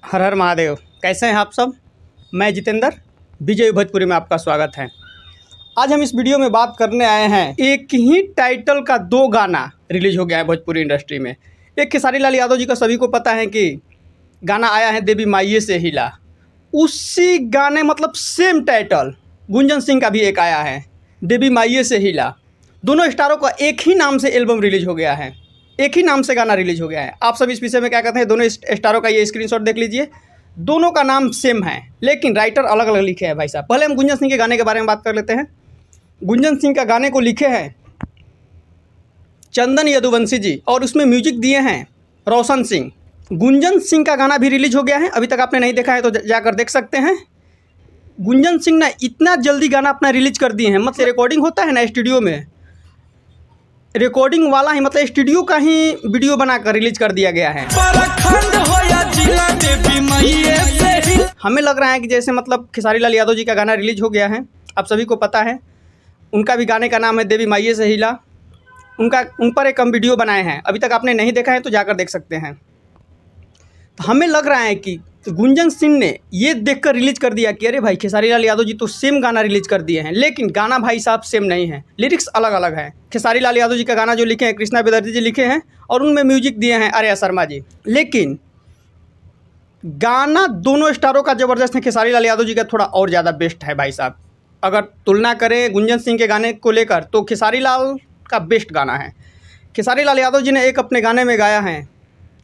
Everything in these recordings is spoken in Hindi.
हर हर महादेव। कैसे हैं आप सब? मैं जितेंद्र, विजय भोजपुरी में आपका स्वागत है। आज हम इस वीडियो में बात करने आए हैं, एक ही टाइटल का 2 गाना रिलीज हो गया है भोजपुरी इंडस्ट्री में। एक खेसारी लाल यादव जी का सभी को पता है कि गाना आया है देवी माइये से हिला, उसी गाने मतलब सेम टाइटल गुंजन सिंह का भी एक आया है देवी माइये से हिला। दोनों स्टारों का एक ही नाम से एल्बम रिलीज हो गया है, एक ही नाम से गाना रिलीज हो गया है। आप सब इस विषय में क्या कहते हैं? दोनों स्टारों का ये स्क्रीनशॉट देख लीजिए। दोनों का नाम सेम है लेकिन राइटर अलग अलग लिखे हैं भाई साहब। पहले हम गुंजन सिंह के गाने के बारे में बात कर लेते हैं। गुंजन सिंह का गाने को लिखे हैं चंदन यदुवंशी जी और उसमें म्यूजिक दिए हैं रोशन सिंह। गुंजन सिंह का गाना भी रिलीज हो गया है, अभी तक आपने नहीं देखा है तो जाकर देख सकते हैं। गुंजन सिंह ने इतना जल्दी गाना अपना रिलीज कर दिए हैं, मतलब रिकॉर्डिंग होता है ना स्टूडियो में, रिकॉर्डिंग वाला ही मतलब स्टूडियो का ही वीडियो बनाकर रिलीज कर दिया गया है। हमें लग रहा है कि जैसे मतलब खेसारी लाल यादव जी का गाना रिलीज हो गया है, आप सभी को पता है। उनका भी गाने का नाम है देवी माइये से हिला। उन पर एक हम वीडियो बनाए हैं, अभी तक आपने नहीं देखा है तो जाकर देख सकते हैं। तो हमें लग रहा है कि गुंजन सिंह ने ये देखकर रिलीज कर दिया कि अरे भाई खेसारी लाल यादव जी तो सेम गाना रिलीज कर दिए हैं, लेकिन गाना भाई साहब सेम नहीं है, लिरिक्स अलग अलग है। खेसारी लाल यादव जी का गाना जो लिखे हैं कृष्णा बेदर्जी जी लिखे हैं और उनमें म्यूजिक दिए हैं आर्या शर्मा जी, लेकिन गाना दोनों स्टारों का ज़बरदस्त है। खेसारी लाल यादव जी का थोड़ा और ज़्यादा बेस्ट है भाई साहब। अगर तुलना करें गुंजन सिंह के गाने को लेकर तो खेसारी लाल का बेस्ट गाना है। खेसारी लाल यादव जी ने एक अपने गाने में गाया है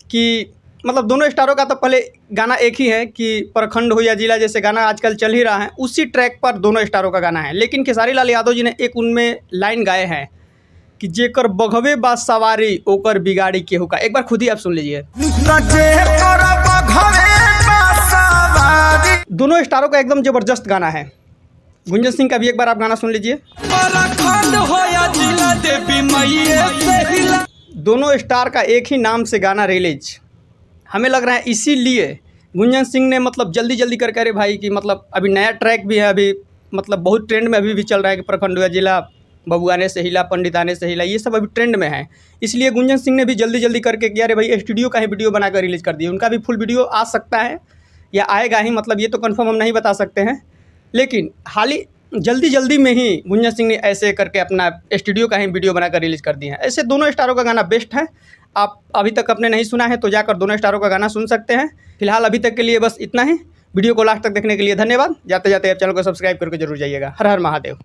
कि मतलब दोनों स्टारों का तो पहले गाना एक ही है कि प्रखंड हो या जिला, जैसे गाना आजकल चल ही रहा है, उसी ट्रैक पर दोनों स्टारों का गाना है। लेकिन खेसारी लाल यादव जी ने एक उनमें लाइन गाए हैं कि जेकर बघवे बा सवारी ओकर बिगाड़ी केहू का। एक बार खुद ही आप सुन लीजिए। दोनों स्टारों का एकदम ज़बरदस्त गाना है। गुंजन सिंह का भी एक बार आप गाना सुन लीजिए। दोनों स्टार का एक ही नाम से गाना रिलीज, हमें लग रहा है इसीलिए गुंजन सिंह ने मतलब जल्दी जल्दी करके अरे भाई कि मतलब अभी नया ट्रैक भी है, अभी मतलब बहुत ट्रेंड में अभी भी चल रहा है कि प्रखंड जिला, बबुआने से हिला, पंडिताने से हिला, ये सब अभी ट्रेंड में है। इसलिए गुंजन सिंह ने भी जल्दी जल्दी करके किया अरे भाई स्टूडियो का ही वीडियो बनाकर रिलीज़ कर दिया। उनका भी फुल वीडियो आ सकता है या आएगा ही, मतलब ये तो कन्फर्म हम नहीं बता सकते हैं, लेकिन हाल ही जल्दी जल्दी में ही गुंजन सिंह ने ऐसे करके अपना स्टूडियो का ही वीडियो बनाकर रिलीज़ कर दिया है। ऐसे दोनों स्टारों का गाना बेस्ट है। आप अभी तक आपने नहीं सुना है तो जाकर दोनों स्टारों का गाना सुन सकते हैं। फिलहाल अभी तक के लिए बस इतना ही। वीडियो को लास्ट तक देखने के लिए धन्यवाद। जाते जाते आप चैनल को सब्सक्राइब करके जरूर जाइएगा। हर हर महादेव।